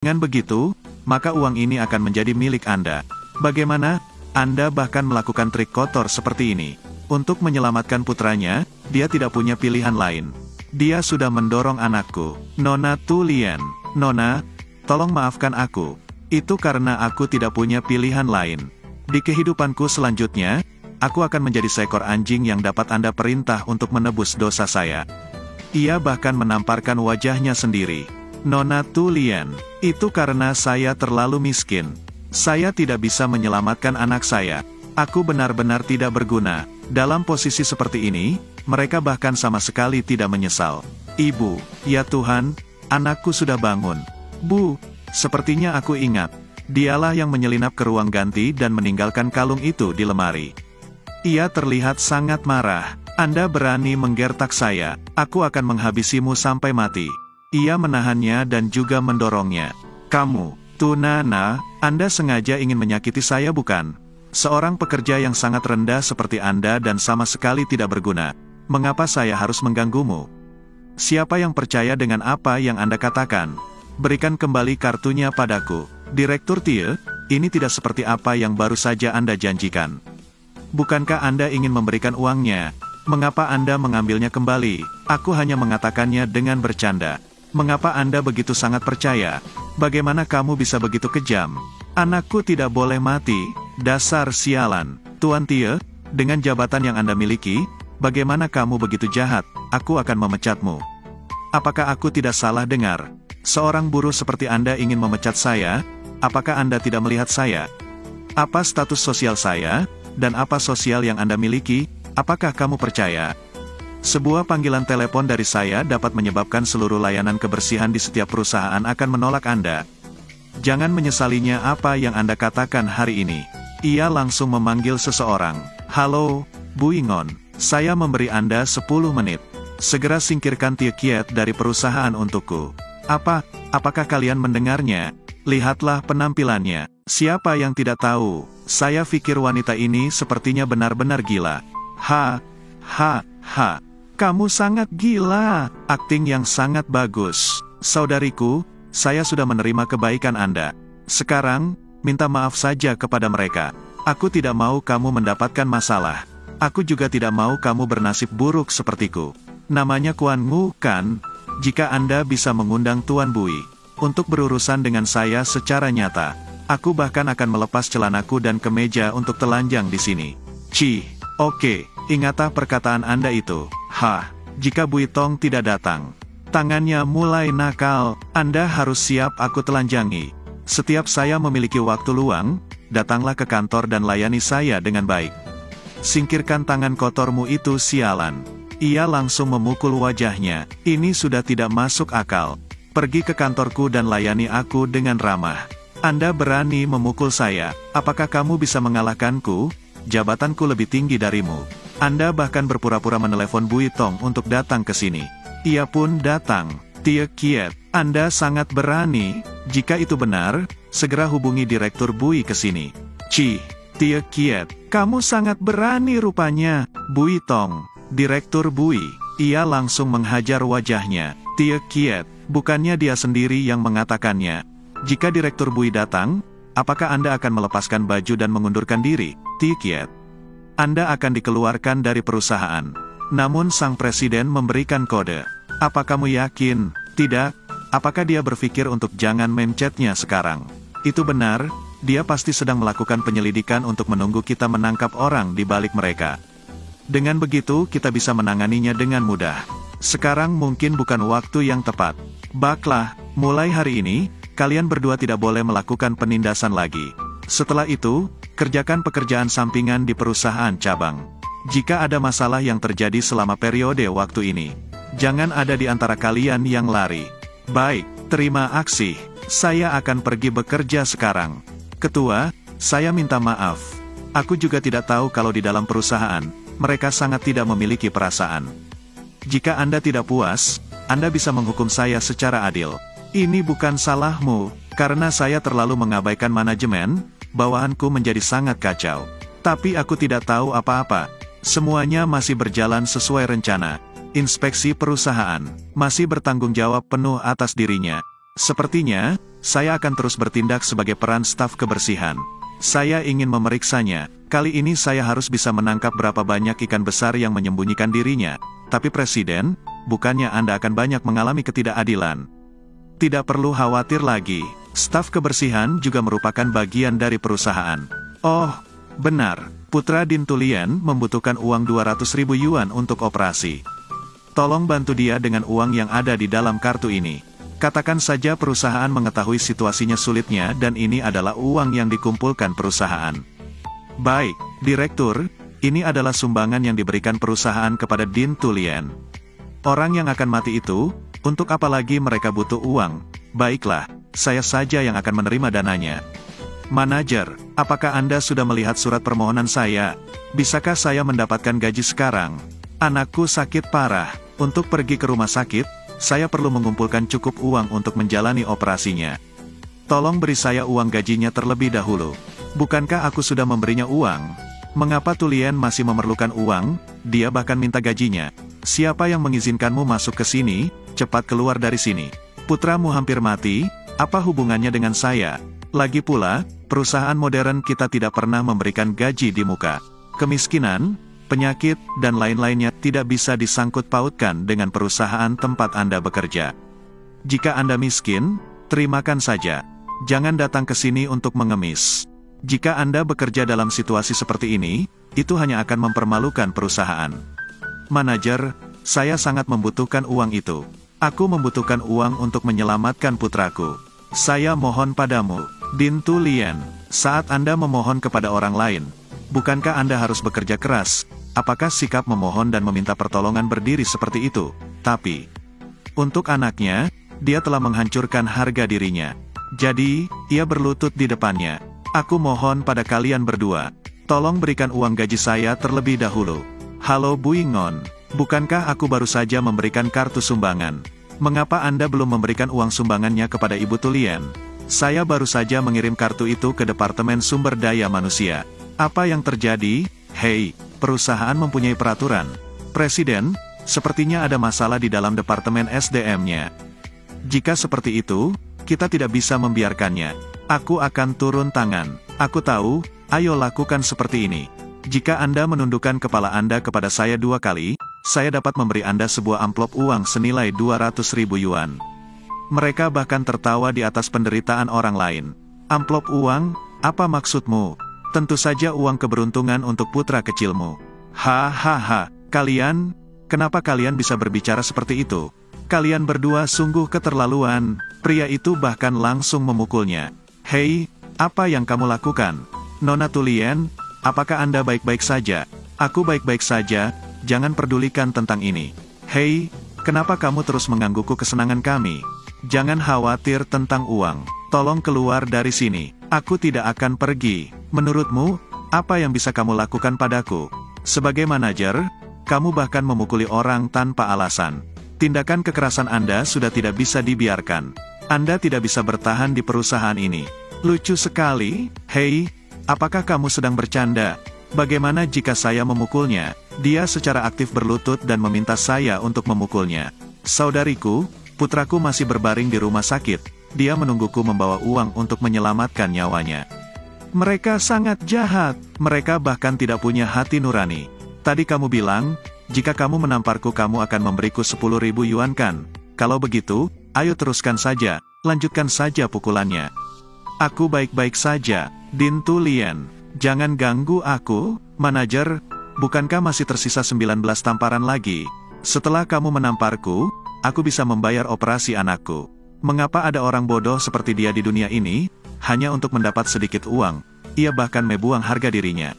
Dengan begitu, maka uang ini akan menjadi milik Anda. Bagaimana? Anda bahkan melakukan trik kotor seperti ini. Untuk menyelamatkan putranya, dia tidak punya pilihan lain. Dia sudah mendorong anakku, Nona Tulian. Nona, tolong maafkan aku. Itu karena aku tidak punya pilihan lain. Di kehidupanku selanjutnya, aku akan menjadi seekor anjing yang dapat Anda perintah untuk menebus dosa saya. Ia bahkan menamparkan wajahnya sendiri. Nona Tulian, itu karena saya terlalu miskin. Saya tidak bisa menyelamatkan anak saya. Aku benar-benar tidak berguna. Dalam posisi seperti ini, mereka bahkan sama sekali tidak menyesal. Ibu, ya Tuhan, anakku sudah bangun. Bu, sepertinya aku ingat. Dialah yang menyelinap ke ruang ganti dan meninggalkan kalung itu di lemari. Ia terlihat sangat marah. Anda berani menggertak saya, aku akan menghabisimu sampai mati. Ia menahannya dan juga mendorongnya. Kamu, Tunana, Anda sengaja ingin menyakiti saya bukan? Seorang pekerja yang sangat rendah seperti Anda dan sama sekali tidak berguna. Mengapa saya harus mengganggumu? Siapa yang percaya dengan apa yang Anda katakan? Berikan kembali kartunya padaku. Direktur Tie, ini tidak seperti apa yang baru saja Anda janjikan. Bukankah Anda ingin memberikan uangnya? Mengapa Anda mengambilnya kembali? Aku hanya mengatakannya dengan bercanda. Mengapa Anda begitu sangat percaya? Bagaimana kamu bisa begitu kejam? Anakku tidak boleh mati. Dasar sialan. Tuan Tie, dengan jabatan yang Anda miliki, bagaimana kamu begitu jahat? Aku akan memecatmu. Apakah aku tidak salah dengar? Seorang buruh seperti Anda ingin memecat saya? Apakah Anda tidak melihat saya? Apa status sosial saya? Dan apa sosial yang Anda miliki? Apakah kamu percaya? Sebuah panggilan telepon dari saya dapat menyebabkan seluruh layanan kebersihan di setiap perusahaan akan menolak Anda. Jangan menyesalinya apa yang Anda katakan hari ini. Ia langsung memanggil seseorang. Halo, Bu Ingon. Saya memberi Anda 10 menit. Segera singkirkan Tie Kiet dari perusahaan untukku. Apakah kalian mendengarnya? Lihatlah penampilannya. Siapa yang tidak tahu? Saya pikir wanita ini sepertinya benar-benar gila. Ha. Kamu sangat gila. Akting yang sangat bagus. Saudariku, saya sudah menerima kebaikan Anda. Sekarang, minta maaf saja kepada mereka. Aku tidak mau kamu mendapatkan masalah. Aku juga tidak mau kamu bernasib buruk sepertiku. Namanya Kuan Ngu, kan? Jika Anda bisa mengundang Tuan Bui untuk berurusan dengan saya secara nyata, aku bahkan akan melepas celanaku dan kemeja untuk telanjang di sini. Oke, ingatlah perkataan Anda itu. Jika Bui Tong tidak datang, tangannya mulai nakal, Anda harus siap aku telanjangi. Setiap saya memiliki waktu luang, datanglah ke kantor dan layani saya dengan baik. Singkirkan tangan kotormu itu sialan. Ia langsung memukul wajahnya. Ini sudah tidak masuk akal. Pergi ke kantorku dan layani aku dengan ramah. Anda berani memukul saya. Apakah kamu bisa mengalahkanku? Jabatanku lebih tinggi darimu. Anda bahkan berpura-pura menelepon Bui Tong untuk datang ke sini. Ia pun datang. Tie Kiet, Anda sangat berani. Jika itu benar, segera hubungi Direktur Bui ke sini. Tie Kiet, kamu sangat berani rupanya. Bui Tong, Direktur Bui. Ia langsung menghajar wajahnya. Tie Kiet, bukannya dia sendiri yang mengatakannya. Jika Direktur Bui datang, apakah Anda akan melepaskan baju dan mengundurkan diri? Tie Kiet, Anda akan dikeluarkan dari perusahaan. Namun sang presiden memberikan kode. Apa kamu yakin? Tidak. Apakah dia berpikir untuk jangan mencetnya sekarang? Itu benar, dia pasti sedang melakukan penyelidikan untuk menunggu kita menangkap orang di balik mereka. Dengan begitu kita bisa menanganinya dengan mudah. Sekarang mungkin bukan waktu yang tepat. Baiklah, mulai hari ini, kalian berdua tidak boleh melakukan penindasan lagi. Setelah itu, kerjakan pekerjaan sampingan di perusahaan cabang. Jika ada masalah yang terjadi selama periode waktu ini, jangan ada di antara kalian yang lari. Baik, terima kasih. Saya akan pergi bekerja sekarang. Ketua, saya minta maaf. Aku juga tidak tahu kalau di dalam perusahaan, mereka sangat tidak memiliki perasaan. Jika Anda tidak puas, Anda bisa menghukum saya secara adil. Ini bukan salahmu, karena saya terlalu mengabaikan manajemen, bawahanku menjadi sangat kacau. Tapi aku tidak tahu apa-apa. Semuanya masih berjalan sesuai rencana. Inspeksi perusahaan masih bertanggung jawab penuh atas dirinya. Sepertinya, saya akan terus bertindak sebagai peran staf kebersihan. Saya ingin memeriksanya. Kali ini saya harus bisa menangkap berapa banyak ikan besar yang menyembunyikan dirinya. Tapi Presiden, bukannya Anda akan banyak mengalami ketidakadilan. Tidak perlu khawatir lagi. Staf kebersihan juga merupakan bagian dari perusahaan. Oh, benar. Putra Din Tulien membutuhkan uang 200.000 yuan untuk operasi. Tolong bantu dia dengan uang yang ada di dalam kartu ini. Katakan saja perusahaan mengetahui situasinya sulitnya dan ini adalah uang yang dikumpulkan perusahaan. Baik, Direktur, ini adalah sumbangan yang diberikan perusahaan kepada Din Tulien. Orang yang akan mati itu, untuk apa lagi mereka butuh uang? Baiklah, saya saja yang akan menerima dananya. Manajer, apakah Anda sudah melihat surat permohonan saya? Bisakah saya mendapatkan gaji sekarang? Anakku sakit parah. Untuk pergi ke rumah sakit, saya perlu mengumpulkan cukup uang untuk menjalani operasinya. Tolong beri saya uang gajinya terlebih dahulu. Bukankah aku sudah memberinya uang? Mengapa Tulien masih memerlukan uang? Dia bahkan minta gajinya. Siapa yang mengizinkanmu masuk ke sini? Cepat keluar dari sini. Putramu hampir mati, apa hubungannya dengan saya? Lagi pula, perusahaan modern kita tidak pernah memberikan gaji di muka. Kemiskinan, penyakit, dan lain-lainnya tidak bisa disangkut pautkan dengan perusahaan tempat Anda bekerja. Jika Anda miskin, terimakan saja. Jangan datang ke sini untuk mengemis. Jika Anda bekerja dalam situasi seperti ini, itu hanya akan mempermalukan perusahaan. Manajer, saya sangat membutuhkan uang itu. Aku membutuhkan uang untuk menyelamatkan putraku. Saya mohon padamu, Din Tulien, saat Anda memohon kepada orang lain, bukankah Anda harus bekerja keras? Apakah sikap memohon dan meminta pertolongan berdiri seperti itu? Tapi, untuk anaknya, dia telah menghancurkan harga dirinya. Jadi, ia berlutut di depannya. Aku mohon pada kalian berdua, tolong berikan uang gaji saya terlebih dahulu. Halo Buingon, bukankah aku baru saja memberikan kartu sumbangan? Mengapa Anda belum memberikan uang sumbangannya kepada Ibu Tulien? Saya baru saja mengirim kartu itu ke Departemen Sumber Daya Manusia. Apa yang terjadi? Hei, perusahaan mempunyai peraturan. Presiden, sepertinya ada masalah di dalam Departemen SDM-nya. Jika seperti itu, kita tidak bisa membiarkannya. Aku akan turun tangan. Aku tahu, ayo lakukan seperti ini. Jika Anda menundukkan kepala Anda kepada saya 2 kali, saya dapat memberi Anda sebuah amplop uang senilai 200.000 yuan. Mereka bahkan tertawa di atas penderitaan orang lain. Amplop uang? Apa maksudmu? Tentu saja uang keberuntungan untuk putra kecilmu. Hahaha, kalian? Kenapa kalian bisa berbicara seperti itu? Kalian berdua sungguh keterlaluan. Pria itu bahkan langsung memukulnya. Hei, apa yang kamu lakukan? Nona Tulien, apakah Anda baik-baik saja? Aku baik-baik saja, jangan pedulikan tentang ini. Hei, kenapa kamu terus menggangguku kesenangan kami? Jangan khawatir tentang uang. Tolong keluar dari sini. Aku tidak akan pergi. Menurutmu, apa yang bisa kamu lakukan padaku? Sebagai manajer, kamu bahkan memukuli orang tanpa alasan. Tindakan kekerasan Anda sudah tidak bisa dibiarkan. Anda tidak bisa bertahan di perusahaan ini. Lucu sekali. Hei, apakah kamu sedang bercanda? Bagaimana jika saya memukulnya? Dia secara aktif berlutut dan meminta saya untuk memukulnya. Saudariku, putraku masih berbaring di rumah sakit. Dia menungguku membawa uang untuk menyelamatkan nyawanya. Mereka sangat jahat. Mereka bahkan tidak punya hati nurani. Tadi kamu bilang, jika kamu menamparku kamu akan memberiku 10.000 yuan kan? Kalau begitu, ayo teruskan saja, lanjutkan saja pukulannya. Aku baik-baik saja, Din Tulien. Jangan ganggu aku, manajer. Bukankah masih tersisa 19 tamparan lagi? Setelah kamu menamparku, aku bisa membayar operasi anakku. Mengapa ada orang bodoh seperti dia di dunia ini, hanya untuk mendapat sedikit uang? Ia bahkan membuang harga dirinya.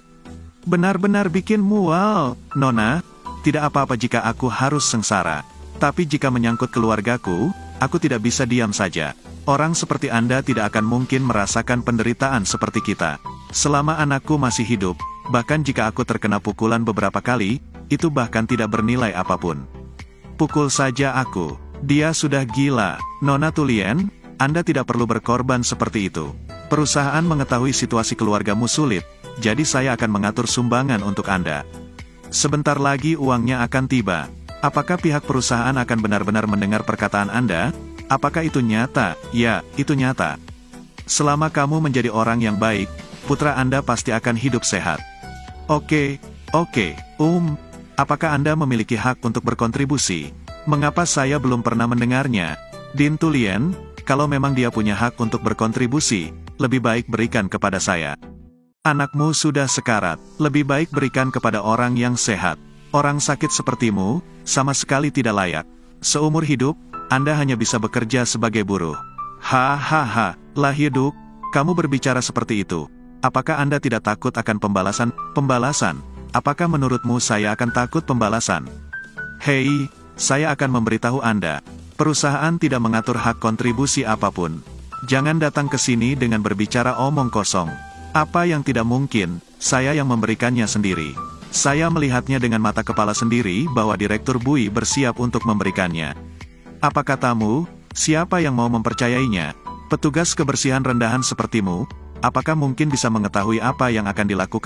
Benar-benar bikin mual, Nona. Tidak apa-apa jika aku harus sengsara. Tapi jika menyangkut keluargaku, aku tidak bisa diam saja. Orang seperti Anda tidak akan mungkin merasakan penderitaan seperti kita. Selama anakku masih hidup, bahkan jika aku terkena pukulan beberapa kali, itu bahkan tidak bernilai apapun. Pukul saja aku. Dia sudah gila. Nona Tulien, Anda tidak perlu berkorban seperti itu. Perusahaan mengetahui situasi keluargamu sulit, jadi saya akan mengatur sumbangan untuk Anda. Sebentar lagi uangnya akan tiba. Apakah pihak perusahaan akan benar-benar mendengar perkataan Anda? Apakah itu nyata? Ya, itu nyata. Selama kamu menjadi orang yang baik, putra Anda pasti akan hidup sehat. Oke, apakah Anda memiliki hak untuk berkontribusi? Mengapa saya belum pernah mendengarnya? Din Tulien, kalau memang dia punya hak untuk berkontribusi, lebih baik berikan kepada saya. Anakmu sudah sekarat, lebih baik berikan kepada orang yang sehat. Orang sakit sepertimu, sama sekali tidak layak. Seumur hidup, Anda hanya bisa bekerja sebagai buruh. Hahaha, lah hidup, kamu berbicara seperti itu. Apakah Anda tidak takut akan pembalasan? Pembalasan? Apakah menurutmu saya akan takut pembalasan? Hei, saya akan memberitahu Anda. Perusahaan tidak mengatur hak kontribusi apapun. Jangan datang ke sini dengan berbicara omong kosong. Apa yang tidak mungkin, saya yang memberikannya sendiri. Saya melihatnya dengan mata kepala sendiri bahwa Direktur Bui bersiap untuk memberikannya. Apa katamu? Siapa yang mau mempercayainya? Petugas kebersihan rendahan sepertimu, apakah mungkin bisa mengetahui apa yang akan dilakukan?